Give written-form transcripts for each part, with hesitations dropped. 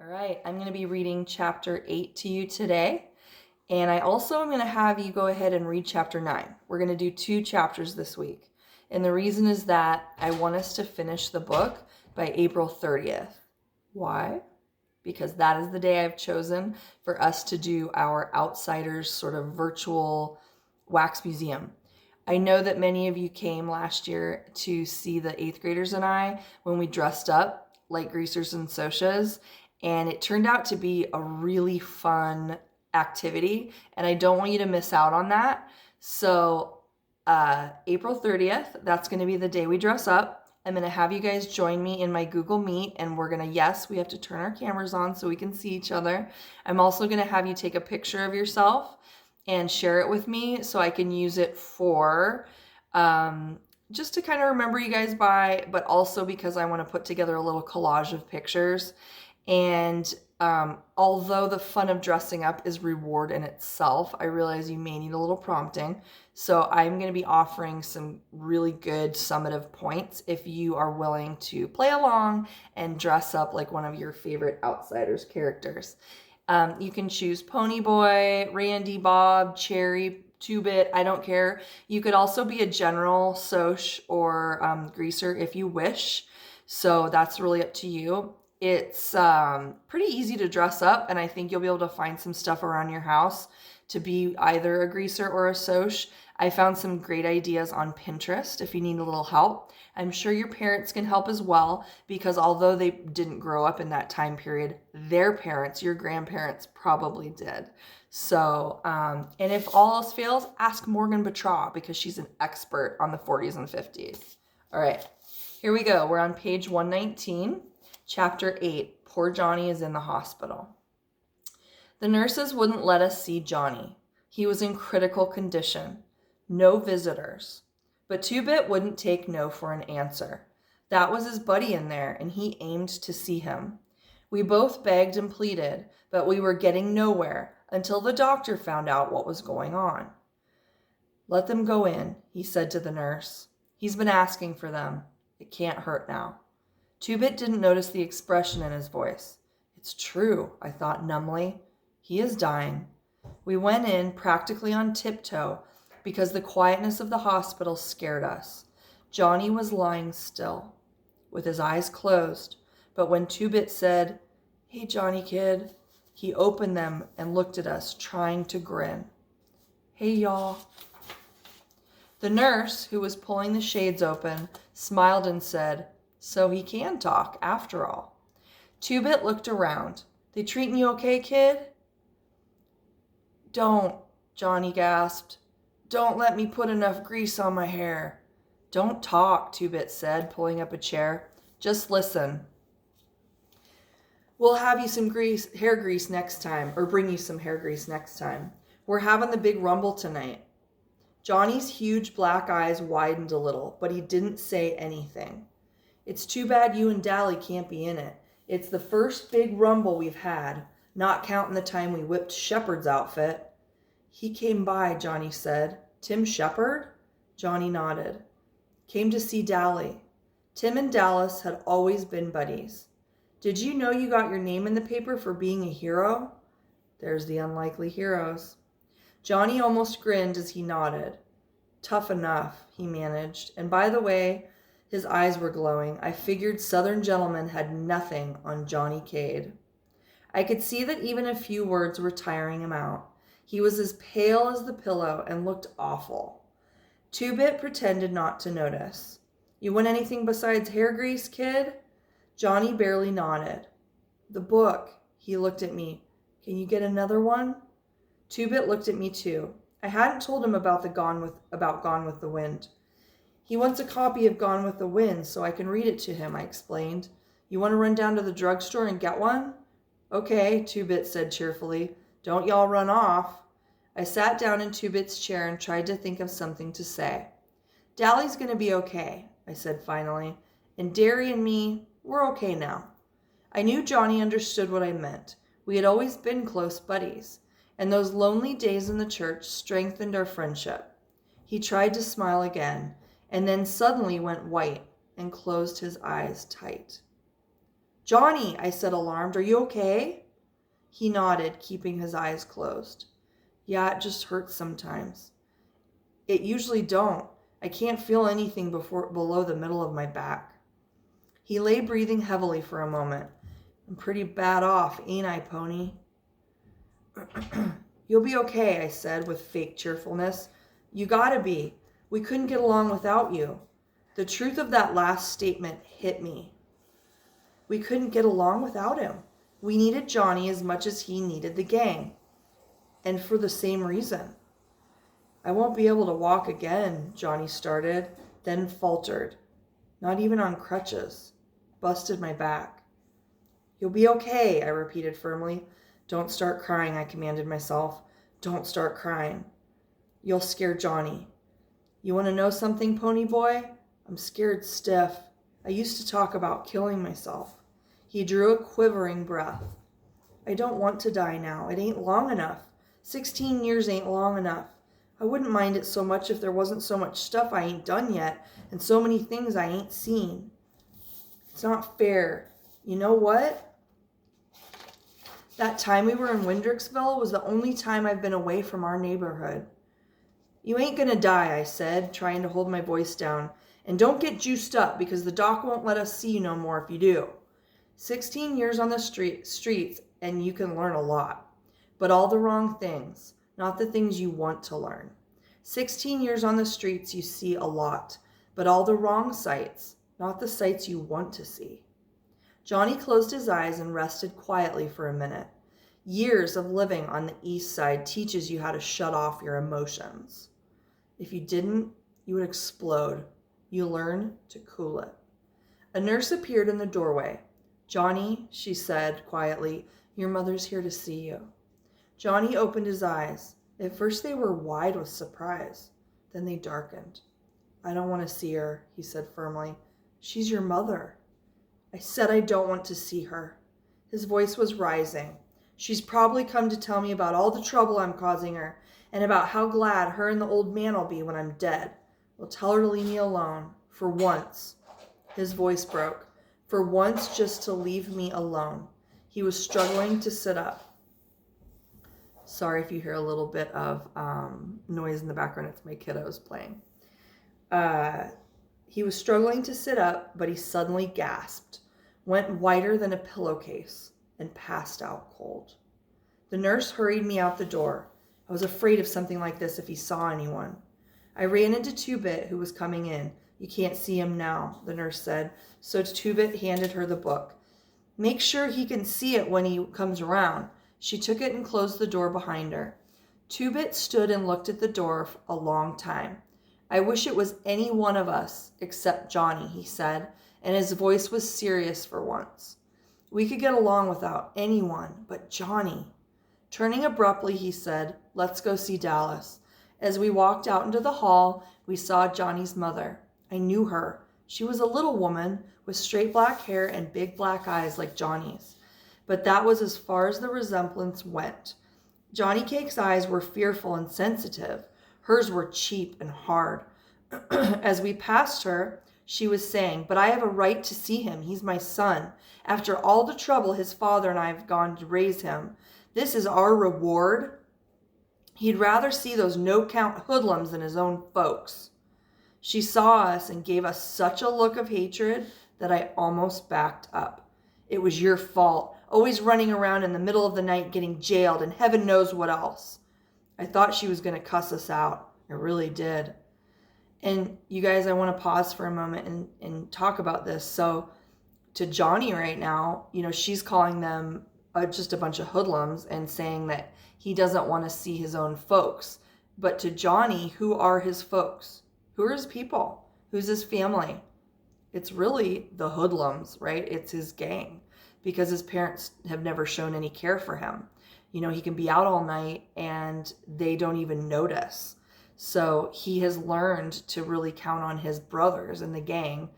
All right, I'm going to be reading chapter 8 to you today. And I also am going to have you go ahead and read chapter 9. We're going to do 2 chapters this week. And the reason is that I want us to finish the book by April 30th. Why? Because that is the day I've chosen for us to do our Outsiders sort of virtual wax museum. I know that many of you came last year to see the 8th graders and I when we dressed up like greasers and socias. And it turned out to be a really fun activity, and I don't want you to miss out on that. So April 30th, that's going to be the day we dress up. I'm going to have you guys join me in my Google Meet, and we're going to, yes, we have to turn our cameras on so we can see each other. I'm also going to have you take a picture of yourself and share it with me so I can use it for just to kind of remember you guys by, but also because I want to put together a little collage of pictures. And although the fun of dressing up is reward in itself, I realize you may need a little prompting. So I'm going to be offering some really good summative points if you are willing to play along and dress up like one of your favorite Outsiders characters. You can choose Pony Boy, Randy, Bob, Cherry, Two-Bit, I don't care. You could also be a general, Soch, or greaser if you wish. So that's really up to you. It's pretty easy to dress up, and I think you'll be able to find some stuff around your house to be either a greaser or a Soch. I found some great ideas on Pinterest if you need a little help. I'm sure your parents can help as well, because although they didn't grow up in that time period, their parents, your grandparents, probably did. So, and if all else fails, ask Morgan Batraw, because she's an expert on the 40s and 50s. All right, here we go. We're on page 119. Chapter 8, Poor Johnny is in the hospital. The nurses wouldn't let us see Johnny. He was in critical condition. No visitors. But Two-Bit wouldn't take no for an answer. That was his buddy in there, and he aimed to see him. We both begged and pleaded, but we were getting nowhere until the doctor found out what was going on. Let them go in, he said to the nurse. He's been asking for them. It can't hurt now. Two-Bit didn't notice the expression in his voice. It's true, I thought numbly. He is dying. We went in practically on tiptoe because the quietness of the hospital scared us. Johnny was lying still, with his eyes closed, but when Two-Bit said, "Hey, Johnny kid," he opened them and looked at us, trying to grin. "Hey, y'all." The nurse, who was pulling the shades open, smiled and said, "So he can talk, after all." Two-Bit looked around. "They treating you okay, kid?" "Don't," Johnny gasped. "Don't let me put enough grease on my hair." "Don't talk," Two-Bit said, pulling up a chair. "Just listen. We'll have you some hair grease next time, or bring you some hair grease next time. We're having the big rumble tonight." Johnny's huge black eyes widened a little, but he didn't say anything. "It's too bad you and Dally can't be in it. It's the first big rumble we've had, not counting the time we whipped Shepard's outfit." "He came by," Johnny said. "Tim Shepard?" Johnny nodded. "Came to see Dally." Tim and Dallas had always been buddies. "Did you know you got your name in the paper for being a hero?" There's the unlikely heroes. Johnny almost grinned as he nodded. "Tough enough," he managed. "And by the way," his eyes were glowing, "I figured Southern gentlemen had nothing on Johnny Cade." I could see that even a few words were tiring him out. He was as pale as the pillow and looked awful. Two-Bit pretended not to notice. "You want anything besides hair grease, kid?" Johnny barely nodded. "The book." He looked at me. "Can you get another one?" Two-Bit looked at me too. I hadn't told him about Gone with the Wind. "He wants a copy of Gone with the Wind so I can read it to him," I explained. "You want to run down to the drugstore and get one?" "Okay," Two-Bit said cheerfully. "Don't y'all run off." I sat down in Two-Bit's chair and tried to think of something to say. "Dally's going to be okay," I said finally. "And Derry and me, we're okay now." I knew Johnny understood what I meant. We had always been close buddies, and those lonely days in the church strengthened our friendship. He tried to smile again, and then suddenly went white and closed his eyes tight. Johnny, I said, alarmed, are you okay? He nodded, keeping his eyes closed. Yeah, it just hurts sometimes. It usually don't. I can't feel anything below the middle of my back. He lay breathing heavily for a moment. I'm pretty bad off, ain't I, Pony? You'll be okay, I said with fake cheerfulness. You gotta be. We couldn't get along without you. The truth of that last statement hit me. We couldn't get along without him. We needed Johnny as much as he needed the gang. And for the same reason. I won't be able to walk again, Johnny started, then faltered. Not even on crutches. Busted my back. You'll be okay, I repeated firmly. Don't start crying, I commanded myself. Don't start crying. You'll scare Johnny. You want to know something, Pony Boy? I'm scared stiff. I used to talk about killing myself. He drew a quivering breath. I don't want to die now. It ain't long enough. 16 years ain't long enough. I wouldn't mind it so much if there wasn't so much stuff I ain't done yet and so many things I ain't seen. It's not fair. You know what? That time we were in Windricksville was the only time I've been away from our neighborhood. You ain't gonna die, I said, trying to hold my voice down. And don't get juiced up because the doc won't let us see you no more if you do. 16 years on the streets and you can learn a lot. But all the wrong things, not the things you want to learn. 16 years on the streets, you see a lot, but all the wrong sights, not the sights you want to see. Johnny closed his eyes and rested quietly for a minute. Years of living on the east side teaches you how to shut off your emotions. If you didn't, you would explode. You learn to cool it. A nurse appeared in the doorway. Johnny, she said quietly, your mother's here to see you. Johnny opened his eyes. At first they were wide with surprise. Then they darkened. I don't want to see her, he said firmly. She's your mother. I said I don't want to see her. His voice was rising. She's probably come to tell me about all the trouble I'm causing her and about how glad her and the old man will be when I'm dead. Well, tell her to leave me alone. For once. His voice broke. For once, just to leave me alone. He was struggling to sit up. Sorry if you hear a little bit of noise in the background. It's my kiddos playing. He was struggling to sit up, but he suddenly gasped, went whiter than a pillowcase, and passed out cold. The nurse hurried me out the door. I was afraid of something like this if he saw anyone. I ran into Two-Bit, who was coming in. You can't see him now, the nurse said, so Two-Bit handed her the book. Make sure he can see it when he comes around. She took it and closed the door behind her. Two-Bit stood and looked at the door a long time. I wish it was any one of us except Johnny, he said, and his voice was serious for once. We could get along without anyone but Johnny. Turning abruptly, he said, let's go see Dallas. As we walked out into the hall, we saw Johnny's mother. I knew her. She was a little woman with straight black hair and big black eyes like Johnny's. But that was as far as the resemblance went. Johnny Cake's eyes were fearful and sensitive. Hers were cheap and hard. As we passed her, she was saying, but I have a right to see him. He's my son. After all the trouble his father and I have gone to raise him, this is our reward. He'd rather see those no-count hoodlums than his own folks. She saw us and gave us such a look of hatred that I almost backed up. It was your fault, always running around in the middle of the night getting jailed and heaven knows what else. I thought she was going to cuss us out. I really did. And you guys, I want to pause for a moment and talk about this. So to Johnny right now, she's calling them just a bunch of hoodlums and saying that he doesn't want to see his own folks. But to Johnny, who are his folks? Who are his people? Who's his family? It's really the hoodlums, right? It's his gang because his parents have never shown any care for him. He can be out all night and they don't even notice. So he has learned to really count on his brothers in the gang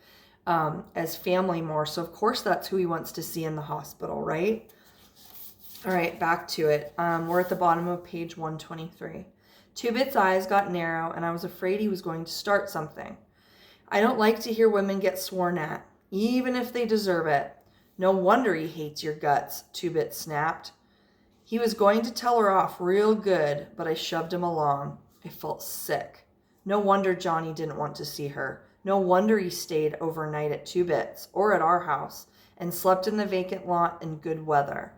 as family more. So of course that's who he wants to see in the hospital, right? All right, back to it. We're at the bottom of page 123. Two-Bit's eyes got narrow and I was afraid he was going to start something. I don't like to hear women get sworn at, even if they deserve it. No wonder he hates your guts, Two-Bit snapped. He was going to tell her off real good, but I shoved him along. I felt sick. No wonder Johnny didn't want to see her. No wonder he stayed overnight at Two-Bit's or at our house and slept in the vacant lot in good weather.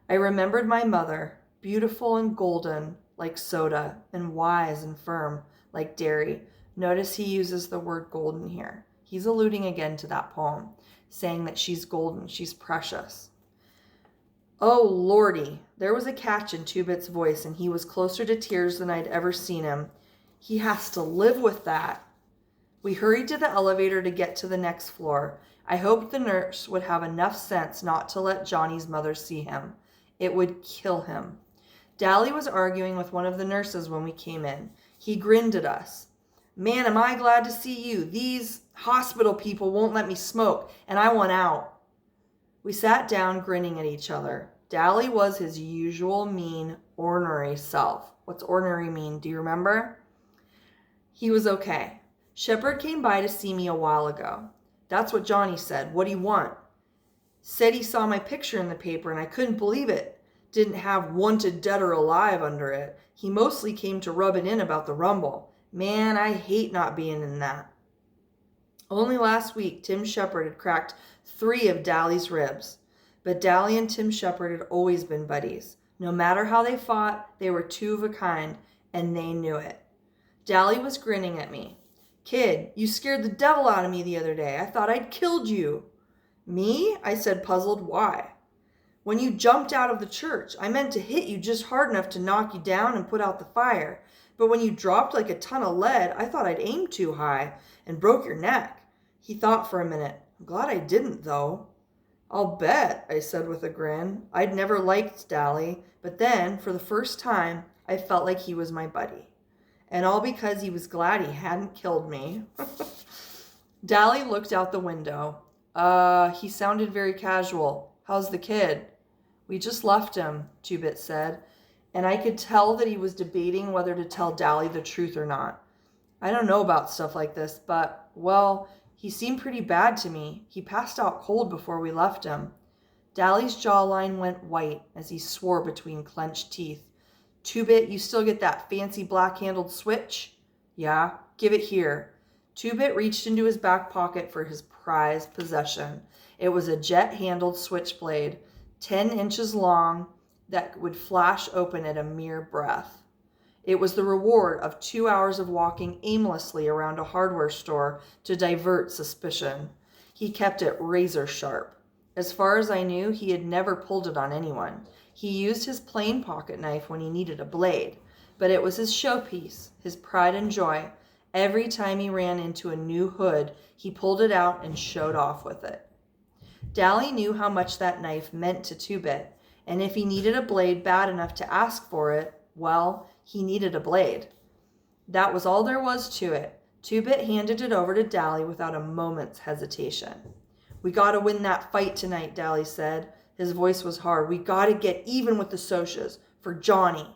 I remembered my mother, beautiful and golden like soda, and wise and firm like dairy. Notice he uses the word golden here. He's alluding again to that poem, saying that she's golden, she's precious. Oh, Lordy, there was a catch in Two-Bit's voice, and he was closer to tears than I'd ever seen him. He has to live with that. We hurried to the elevator to get to the next floor. I hoped the nurse would have enough sense not to let Johnny's mother see him. It would kill him. Dally was arguing with one of the nurses when we came in. He grinned at us. Man, am I glad to see you. These hospital people won't let me smoke, and I want out. We sat down, grinning at each other. Dally was his usual mean, ornery self. What's ornery mean? Do you remember? He was okay. Shepard came by to see me a while ago. That's what Johnny said. What do you want? Said he saw my picture in the paper, and I couldn't believe it. Didn't have wanted dead or alive under it. He mostly came to rub it in about the Rumble. Man, I hate not being in that. Only last week, Tim Shepard had cracked 3 of Dally's ribs. But Dally and Tim Shepard had always been buddies. No matter how they fought, they were two of a kind, and they knew it. Dally was grinning at me. Kid, you scared the devil out of me the other day. I thought I'd killed you. Me? I said, puzzled. Why? When you jumped out of the church, I meant to hit you just hard enough to knock you down and put out the fire. But when you dropped like a ton of lead, I thought I'd aimed too high and broke your neck. He thought for a minute. I'm glad I didn't, though. I'll bet, I said with a grin. I'd never liked Dally, but then, for the first time, I felt like he was my buddy. And all because he was glad he hadn't killed me. Dally looked out the window. He sounded very casual. How's the kid? We just left him, Two-Bit said, and I could tell that he was debating whether to tell Dally the truth or not. I don't know about stuff like this, but, well, he seemed pretty bad to me. He passed out cold before we left him. Dally's jawline went white as he swore between clenched teeth. Two-Bit, you still get that fancy black-handled switch? Yeah, give it here. Two-Bit reached into his back pocket for his prized possession. It was a jet-handled switchblade, 10 inches long, that would flash open at a mere breath. It was the reward of 2 hours of walking aimlessly around a hardware store to divert suspicion. He kept it razor sharp. As far as I knew, he had never pulled it on anyone. He used his plain pocket knife when he needed a blade, but it was his showpiece, his pride and joy. Every time he ran into a new hood, he pulled it out and showed off with it. Dally knew how much that knife meant to Two-Bit, and if he needed a blade bad enough to ask for it, well, he needed a blade. That was all there was to it. Two-Bit handed it over to Dally without a moment's hesitation. We gotta win that fight tonight, Dally said. His voice was hard. We gotta get even with the Socs for Johnny.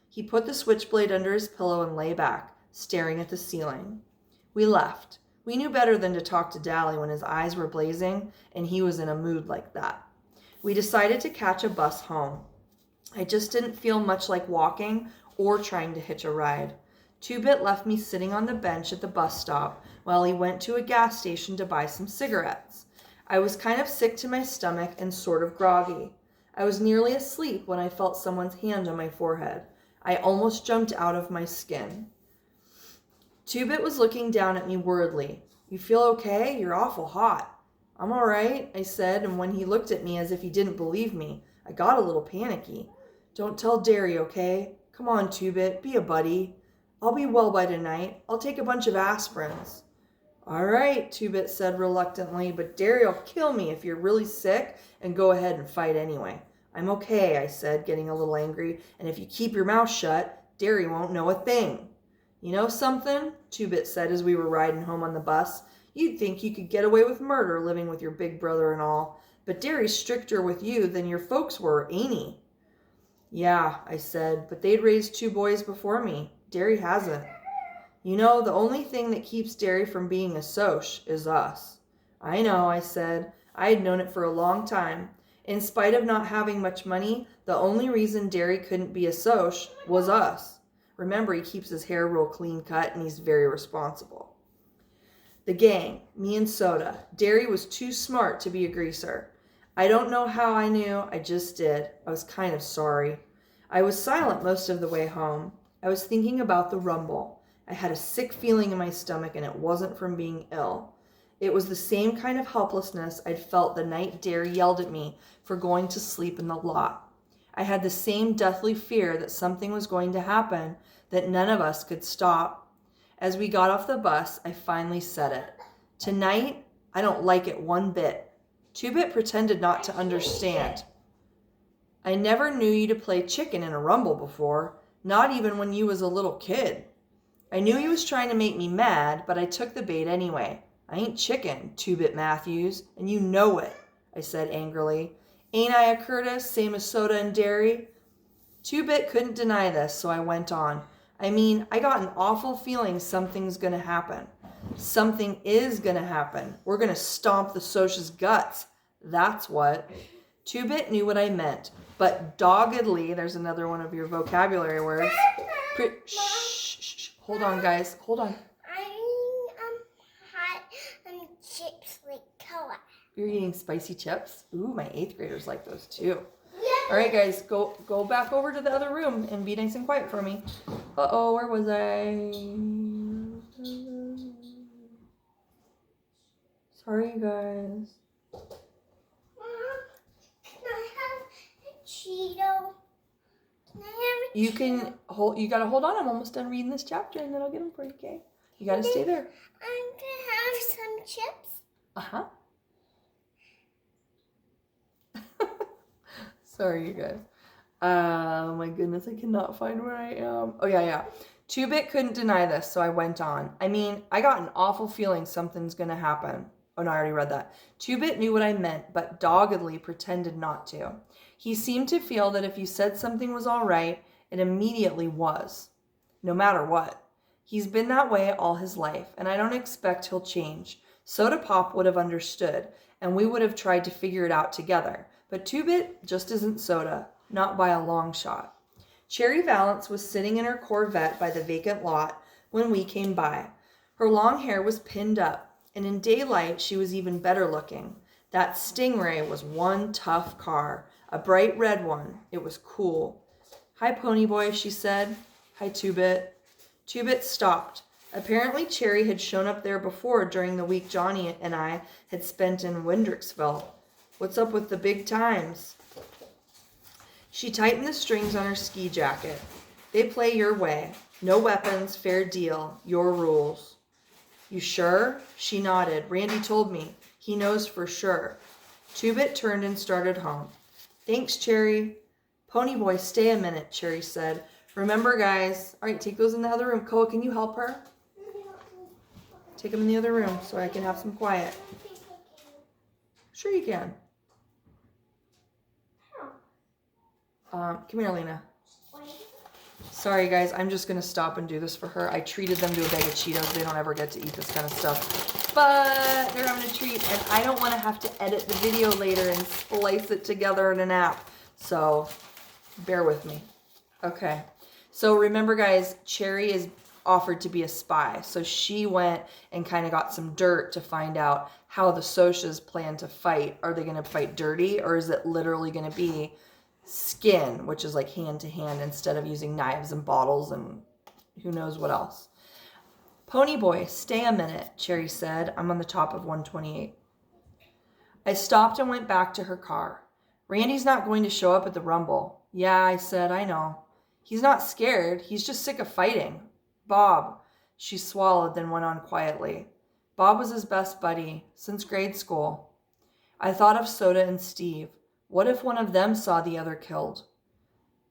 He put the switchblade under his pillow and lay back, staring at the ceiling. We left. We knew better than to talk to Dally when his eyes were blazing and he was in a mood like that. We decided to catch a bus home. I just didn't feel much like walking or trying to hitch a ride. Two-Bit left me sitting on the bench at the bus stop while he went to a gas station to buy some cigarettes. I was kind of sick to my stomach and sort of groggy. I was nearly asleep when I felt someone's hand on my forehead. I almost jumped out of my skin. Two-Bit was looking down at me worriedly. You feel okay? You're awful hot. I'm all right, I said, and when he looked at me as if he didn't believe me, I got a little panicky. Don't tell Derry, okay? Come on, Two-Bit, be a buddy. I'll be well by tonight. I'll take a bunch of aspirins. All right, Two-Bit said reluctantly, but Derry'll kill me if you're really sick and go ahead and fight anyway. I'm okay, I said, getting a little angry, and if you keep your mouth shut, Derry won't know a thing. You know something? Two-Bit said as we were riding home on the bus. You'd think you could get away with murder living with your big brother and all, but Derry's stricter with you than your folks were, ain't he? Yeah, I said, but they'd raised 2 boys before me. Derry hasn't. You know, the only thing that keeps Derry from being a Soc is us. I know, I said. I had known it for a long time. In spite of not having much money, the only reason Derry couldn't be a soc was us. Remember, he keeps his hair real clean cut and he's very responsible. The gang, me and Soda. Derry was too smart to be a greaser. I don't know how I knew, I just did. I was kind of sorry. I was silent most of the way home. I was thinking about the rumble. I had a sick feeling in my stomach and it wasn't from being ill. It was the same kind of helplessness I'd felt the night Derry yelled at me for going to sleep in the lot. I had the same deathly fear that something was going to happen that none of us could stop. As we got off the bus, I finally said it. Tonight, I don't like it one bit. Two-Bit pretended not to understand. I never knew you to play chicken in a rumble before, not even when you was a little kid. I knew he was trying to make me mad, but I took the bait anyway. I ain't chicken, Two-Bit Matthews, and you know it, I said angrily. Ain't I a Curtis, same as Soda and Derry? Two-Bit couldn't deny this, so I went on. I mean, I got an awful feeling something's going to happen. Something is going to happen. We're going to stomp the Socia's guts. That's what. Two-Bit knew what I meant, but doggedly, there's another one of your vocabulary words. Shh. Hold on, guys. Hold on. Chips like color. You're eating spicy chips? Ooh, my 8th graders like those too. All right, guys, go back over to the other room and be nice and quiet for me. Uh-oh, where was I? Sorry, guys. Mom, can I have a Cheeto? Can I have a You Cheeto? can hold. You gotta hold on. I'm almost done reading this chapter, and then I'll get them for you. Okay? You gotta stay there. I'm gonna have some chips. Uh-huh. Sorry, you guys. Oh my goodness, I cannot find where I am. Oh, yeah. Two-Bit couldn't deny this, so I went on. I mean, I got an awful feeling something's gonna happen. Oh, no, I already read that. Two-Bit knew what I meant, but doggedly pretended not to. He seemed to feel that if you said something was all right, it immediately was, no matter what. He's been that way all his life, and I don't expect he'll change. Soda Pop would have understood, and we would have tried to figure it out together. But Two-Bit just isn't Soda, not by a long shot. Cherry Valance was sitting in her Corvette by the vacant lot when we came by. Her long hair was pinned up, and in daylight she was even better looking. That Stingray was one tough car, a bright red one. It was cool. Hi, Ponyboy, she said. Hi, Two-Bit. Two-Bit stopped. Apparently Cherry had shown up there before during the week Johnny and I had spent in Windricksville. What's up with the big times? She tightened the strings on her ski jacket. They play your way. No weapons, fair deal, your rules. You sure? She nodded. Randy told me. He knows for sure. Two-Bit turned and started home. Thanks, Cherry. Ponyboy, stay a minute, Cherry said. Remember, guys. All right, take those in the other room. Koa, can you help her? Take them in the other room so I can have some quiet. Sure you can. Come here, Lena. Sorry, guys. I'm just going to stop and do this for her. I treated them to a bag of Cheetos. They don't ever get to eat this kind of stuff. But they're having a treat, and I don't want to have to edit the video later and splice it together in an app. So bear with me. Okay. So remember, guys, Cherry is offered to be a spy. So she went and kind of got some dirt to find out how the Socias plan to fight. Are they going to fight dirty, or is it literally going to be skin, which is like hand to hand instead of using knives and bottles and who knows what else. Ponyboy, stay a minute, Cherry said. I'm on the top of 128. I stopped and went back to her car. Randy's not going to show up at the Rumble. Yeah, I said, I know. He's not scared. He's just sick of fighting. Bob. She swallowed, then went on quietly. Bob was his best buddy since grade school. I thought of Soda and Steve. What if one of them saw the other killed?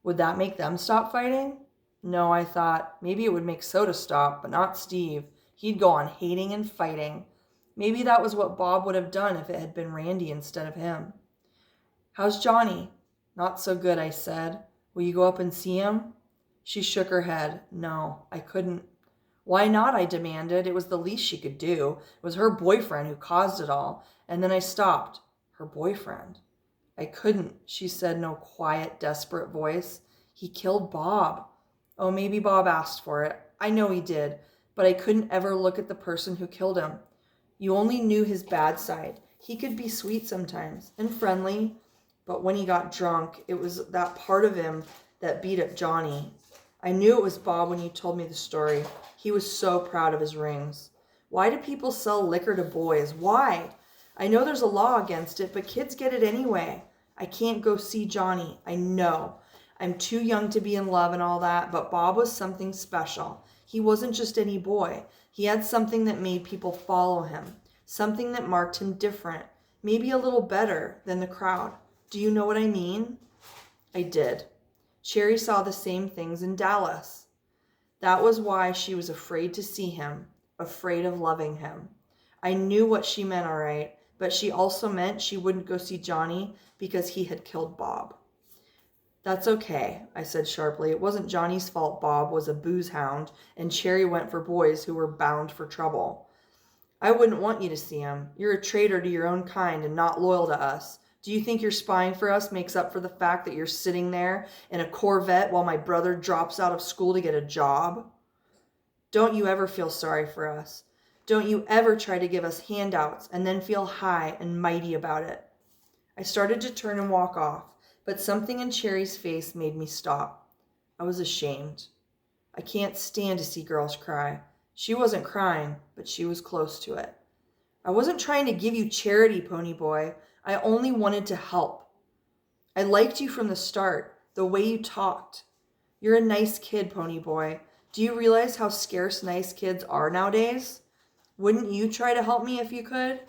Would that make them stop fighting? No, I thought. Maybe it would make Soda stop, but not Steve. He'd go on hating and fighting. Maybe that was what Bob would have done if it had been Randy instead of him. How's Johnny? Not so good, I said. Will you go up and see him? She shook her head. No, I couldn't. Why not? I demanded. It was the least she could do. It was her boyfriend who caused it all. And then I stopped. Her boyfriend. I couldn't, she said in a quiet, desperate voice. He killed Bob. Oh, maybe Bob asked for it. I know he did, but I couldn't ever look at the person who killed him. You only knew his bad side. He could be sweet sometimes and friendly, but when he got drunk, it was that part of him that beat up Johnny. I knew it was Bob when you told me the story. He was so proud of his rings. Why do people sell liquor to boys? Why? I know there's a law against it, but kids get it anyway. I can't go see Johnny. I know. I'm too young to be in love and all that, but Bob was something special. He wasn't just any boy. He had something that made people follow him, something that marked him different, maybe a little better than the crowd. Do you know what I mean? I did. Cherry saw the same things in Dallas. That was why she was afraid to see him, afraid of loving him. I knew what she meant, all right, but she also meant she wouldn't go see Johnny because he had killed Bob. That's okay, I said sharply. It wasn't Johnny's fault Bob was a booze hound and Cherry went for boys who were bound for trouble. I wouldn't want you to see him. You're a traitor to your own kind and not loyal to us. Do you think your spying for us makes up for the fact that you're sitting there in a Corvette while my brother drops out of school to get a job? Don't you ever feel sorry for us. Don't you ever try to give us handouts and then feel high and mighty about it. I started to turn and walk off, but something in Cherry's face made me stop. I was ashamed. I can't stand to see girls cry. She wasn't crying, but she was close to it. I wasn't trying to give you charity, Pony Boy. I only wanted to help. I liked you from the start, the way you talked. You're a nice kid, Pony Boy. Do you realize how scarce nice kids are nowadays? Wouldn't you try to help me if you could?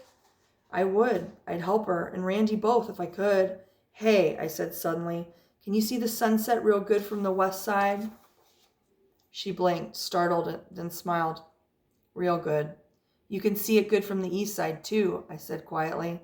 I would. I'd help her and Randy both if I could. Hey, I said suddenly, can you see the sunset real good from the west side? She blinked, startled, then smiled. Real good. You can see it good from the east side, too, I said quietly.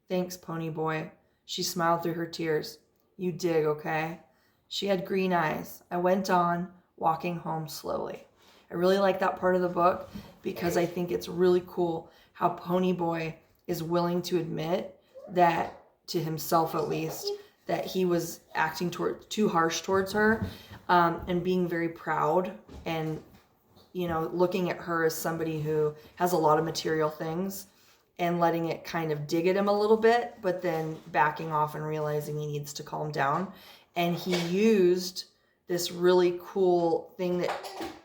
Thanks, Pony Boy. She smiled through her tears. You dig, okay? She had green eyes. I went on, walking home slowly. I really like that part of the book because I think it's really cool how Pony Boy is willing to admit that, to himself at least, that he was acting too harsh towards her, and being very proud and, looking at her as somebody who has a lot of material things and letting it kind of dig at him a little bit, but then backing off and realizing he needs to calm down. And he used this really cool thing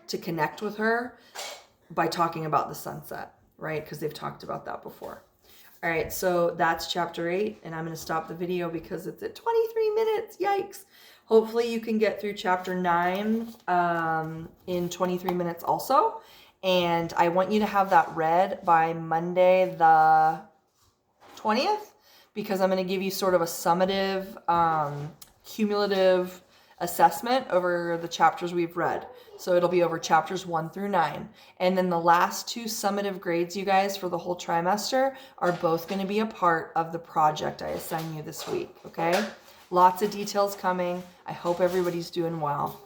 to connect with her by talking about the sunset, right? Because they've talked about that before. All right, so that's chapter 8, and I'm going to stop the video because it's at 23 minutes. Yikes. Hopefully you can get through chapter 9 in 23 minutes also. And I want you to have that read by Monday the 20th because I'm going to give you sort of a summative, cumulative assessment over the chapters we've read. So it'll be over chapters 1 through 9. And then the last 2 summative grades, you guys, for the whole trimester are both going to be a part of the project I assign you this week, okay? Lots of details coming. I hope everybody's doing well.